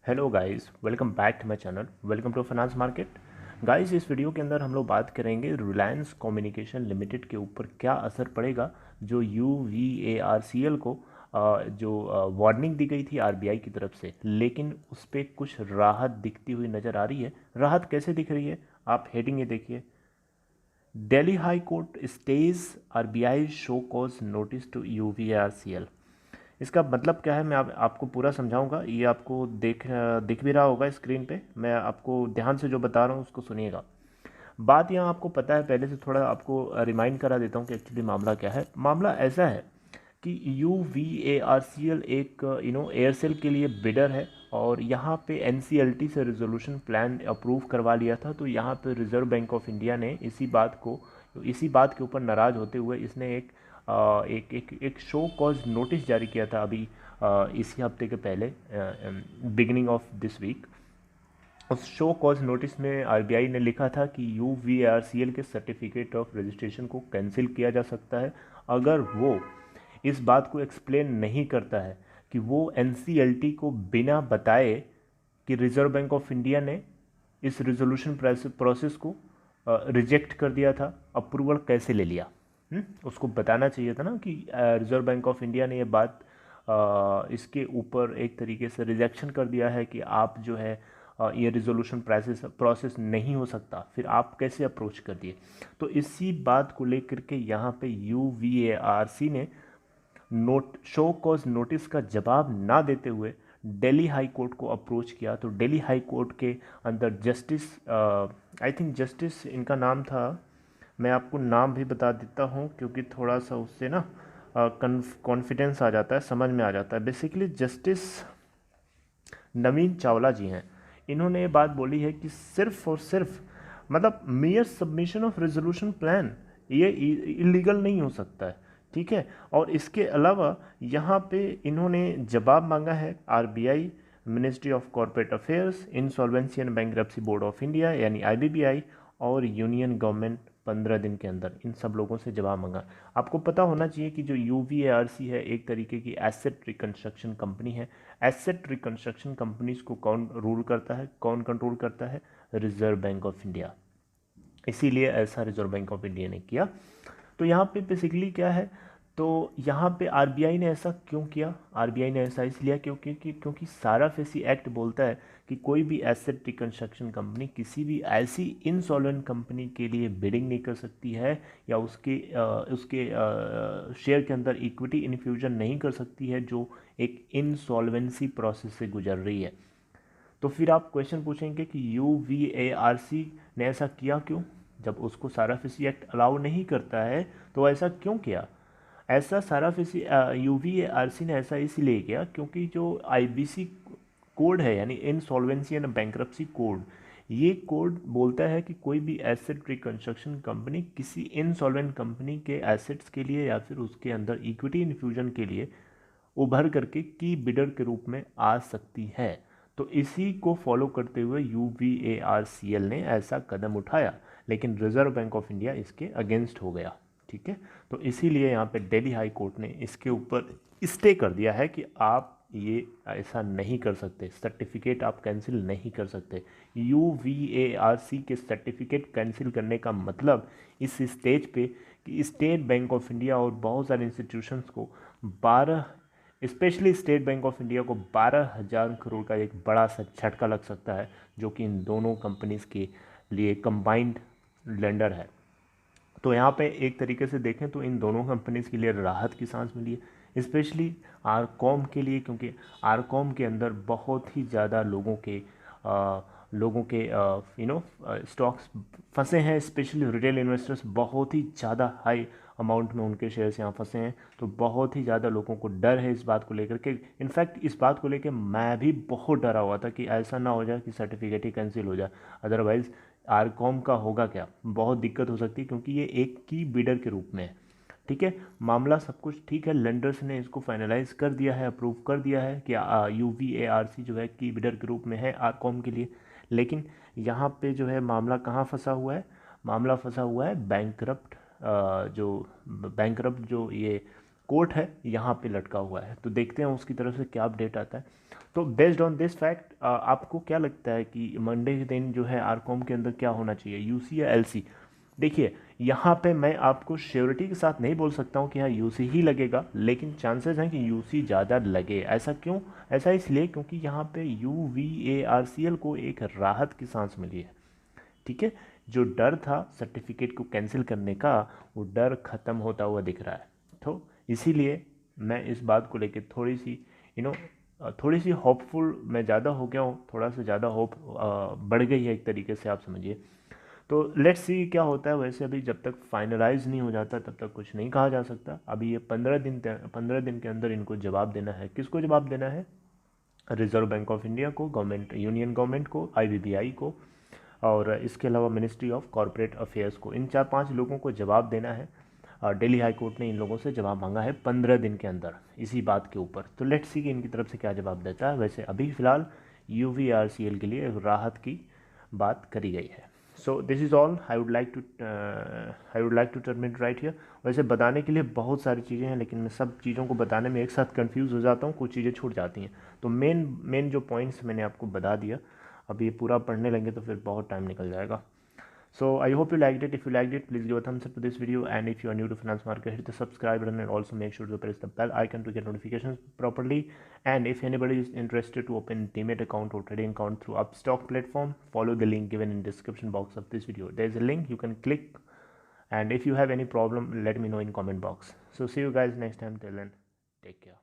Hello guys, welcome back to my channel. Welcome to finance market. Guys, इस video के अंदर हम लोग बात करेंगे रिलायंस कम्युनिकेशन लिमिटेड के ऊपर क्या असर पड़ेगा जो UVARCL को जो वार्निंग दी गई थी आरबीआई की तरफ से, लेकिन उस पर कुछ राहत दिखती हुई नज़र आ रही है। राहत कैसे दिख रही है, आप हेडिंग ये देखिए। Delhi high court stays RBI show cause notice to UVARCL। इसका मतलब क्या है, मैं आपको पूरा समझाऊंगा। ये आपको दिख भी रहा होगा स्क्रीन पे। मैं आपको ध्यान से जो बता रहा हूँ उसको सुनिएगा। बात यहाँ आपको पता है, पहले से थोड़ा आपको रिमाइंड करा देता हूँ कि एक्चुअली मामला क्या है। मामला ऐसा है कि UVARCL एक एयरसेल के लिए बिडर है, और यहाँ पे NCLT से रेजोल्यूशन प्लान अप्रूव करवा लिया था। तो यहाँ पे रिजर्व बैंक ऑफ इंडिया ने इसी बात के ऊपर नाराज़ होते हुए इसने एक शो कॉज नोटिस जारी किया था अभी इसी हफ्ते के पहले, बिगिनिंग ऑफ दिस वीक। उस शो कॉज नोटिस में आरबीआई ने लिखा था कि UVARCL के सर्टिफिकेट ऑफ रजिस्ट्रेशन को कैंसिल किया जा सकता है अगर वो इस बात को एक्सप्लेन नहीं करता है कि वो NCLT को बिना बताए कि रिजर्व बैंक ऑफ इंडिया ने इस रिजोल्यूशन प्रोसेस को रिजेक्ट कर दिया था, अप्रूवल कैसे ले लिया। उसको बताना चाहिए था ना कि रिजर्व बैंक ऑफ इंडिया ने ये बात इसके ऊपर एक तरीके से रिजेक्शन कर दिया है कि आप जो है ये रिजोल्यूशन प्रोसेस नहीं हो सकता, फिर आप कैसे अप्रोच कर दिए। तो इसी बात को लेकर के यहाँ पे UVARC ने शो कॉज नोटिस का जवाब ना देते हुए दिल्ली हाई कोर्ट को अप्रोच किया। तो दिल्ली हाई कोर्ट के अंदर जस्टिस, आई थिंक जस्टिस इनका नाम था, मैं आपको नाम भी बता देता हूँ क्योंकि थोड़ा सा उससे ना कॉन्फिडेंस आ जाता है, समझ में आ जाता है। बेसिकली जस्टिस नवीन चावला जी हैं। इन्होंने ये बात बोली है कि सिर्फ और सिर्फ मतलब mayor submission of resolution plan ये इलीगल नहीं हो सकता है, ठीक है। और इसके अलावा यहाँ पे इन्होंने जवाब मांगा है RBI, ministry of corporate affairs, insolvency and bankruptcy board of India यानी IBBI और यूनियन गवर्नमेंट 15 दिन के अंदर इन सब लोगों से जवाब मांगा। आपको पता होना चाहिए कि जो UVARC है एक तरीके की एसेट रिकंस्ट्रक्शन कंपनी है। एसेट रिकंस्ट्रक्शन कंपनीज को कौन रूल करता है, कौन कंट्रोल करता है? Reserve bank of India. इसीलिए ऐसा रिजर्व बैंक ऑफ इंडिया ने किया। तो यहाँ पे बेसिकली क्या है, तो यहाँ पे आरबीआई ने ऐसा क्यों किया? आरबीआई ने ऐसा इसलिए क्योंकि सारा फेसी एक्ट बोलता है कि कोई भी एसेट रिकंस्ट्रक्शन कंपनी किसी भी ऐसी इंसॉल्वेंट कंपनी के लिए बिडिंग नहीं कर सकती है, या उसके शेयर के अंदर इक्विटी इन्फ्यूजन नहीं कर सकती है जो एक इंसॉल्वेंसी प्रोसेस से गुजर रही है। तो फिर आप क्वेश्चन पूछेंगे कि UVARC ने ऐसा किया क्यों? जब उसको साराफिसी एक्ट अलाउ नहीं करता है तो ऐसा क्यों किया? ऐसा साराफिसी UVARC ने ऐसा इसलिए किया क्योंकि जो IBC कोड है यानी इंसॉल्वेंसी एंड बैंक्रप्सी कोड, ये कोड बोलता है कि कोई भी एसेट रिकंस्ट्रक्शन कंपनी किसी इंसॉल्वेंट कंपनी के एसेट्स के लिए या फिर उसके अंदर इक्विटी इन्फ्यूजन के लिए उभर करके की बिडर के रूप में आ सकती है। तो इसी को फॉलो करते हुए UVARCL ने ऐसा कदम उठाया, लेकिन रिजर्व बैंक ऑफ इंडिया इसके अगेंस्ट हो गया, ठीक है। तो इसीलिए यहाँ पे दिल्ली हाई कोर्ट ने इसके ऊपर स्टे कर दिया है कि आप ये ऐसा नहीं कर सकते, सर्टिफिकेट आप कैंसिल नहीं कर सकते। UVARC के सर्टिफिकेट कैंसिल करने का मतलब इस स्टेज पे कि स्टेट बैंक ऑफ इंडिया और बहुत सारे इंस्टीट्यूशंस को 12, specially state bank of India को 12,000 करोड़ का एक बड़ा सा झटका लग सकता है, जो कि इन दोनों कंपनीज के लिए कंबाइंड लेंडर है। तो यहाँ पे एक तरीके से देखें तो इन दोनों कंपनीज के लिए राहत की सांस मिली है, स्पेशली आरकॉम के लिए, क्योंकि आरकॉम के अंदर बहुत ही ज़्यादा लोगों के स्टॉक्स फंसे हैं, स्पेशली रिटेल इन्वेस्टर्स बहुत ही ज़्यादा हाई अमाउंट में उनके शेयर्स यहाँ फंसे हैं। तो बहुत ही ज़्यादा लोगों को डर है इस बात को लेकर के। इनफैक्ट इस बात को लेकर मैं भी बहुत डरा हुआ था कि ऐसा ना हो जाए कि सर्टिफिकेट ही कैंसिल हो जाए, अदरवाइज़ आरकॉम का होगा क्या, बहुत दिक्कत हो सकती है, क्योंकि ये एक की बिडर के रूप में है, ठीक है। मामला सब कुछ ठीक है, लेंडर्स ने इसको फाइनलाइज कर दिया है, अप्रूव कर दिया है कि UVARC जो है की बिडर के रूप में है आरकॉम के लिए। लेकिन यहाँ पे जो है मामला कहाँ फंसा हुआ है? मामला फंसा हुआ है बैंकरप्ट जो ये कोर्ट है यहाँ पे लटका हुआ है। तो देखते हैं उसकी तरफ से क्या अपडेट आता है। तो बेस्ड ऑन दिस फैक्ट आपको क्या लगता है कि मंडे के दिन जो है आरकॉम के अंदर क्या होना चाहिए, यूसी या एलसी? देखिए, यहाँ पे मैं आपको श्योरिटी के साथ नहीं बोल सकता हूँ कि हाँ यूसी ही लगेगा, लेकिन चांसेस हैं कि यूसी ज़्यादा लगे। ऐसा क्यों? ऐसा इसलिए क्योंकि यहाँ पे UVARCL को एक राहत की सांस मिली है। ठीक है, जो डर था सर्टिफिकेट को कैंसिल करने का, वो डर ख़त्म होता हुआ दिख रहा है। तो इसीलिए मैं इस बात को लेकर थोड़ी सी यू नो थोड़ी सी होपफुल मैं ज़्यादा हो गया हूँ, थोड़ा सा ज़्यादा होप बढ़ गई है एक तरीके से, आप समझिए। तो लेट्स सी क्या होता है। वैसे अभी जब तक फाइनलाइज नहीं हो जाता तब तक कुछ नहीं कहा जा सकता। अभी ये 15 दिन के अंदर इनको जवाब देना है। किसको जवाब देना है? रिजर्व बैंक ऑफ इंडिया को, गवर्नमेंट, यूनियन गवर्नमेंट को, IBBI को, और इसके अलावा मिनिस्ट्री ऑफ कॉरपोरेट अफेयर्स को। इन 4-5 लोगों को जवाब देना है। दिल्ली हाई कोर्ट ने इन लोगों से जवाब मांगा है 15 दिन के अंदर इसी बात के ऊपर। तो लेट्स सी कि इनकी तरफ से क्या जवाब देता है। वैसे अभी फ़िलहाल UVRCL के लिए राहत की बात करी गई है। So this is all I would like to terminate right here. वैसे बताने के लिए बहुत सारी चीज़ें हैं, लेकिन मैं सब चीज़ों को बताने में एक साथ कंफ्यूज हो जाता हूँ, कुछ चीज़ें छूट जाती हैं। तो मेन मेन जो पॉइंट्स मैंने आपको बता दिया। अब ये पूरा पढ़ने लगे तो फिर बहुत टाइम निकल जाएगा। So I hope you liked it. If you liked it, please give a thumbs up to this video. And if you are new to finance market, hit the subscribe button and also make sure to press the bell icon to get notifications properly. And if anybody is interested to open Demat account or trading account through Upstock platform, follow the link given in description box of this video. There is a link you can click. And if you have any problem, let me know in comment box. So see you guys next time. Till then, take care.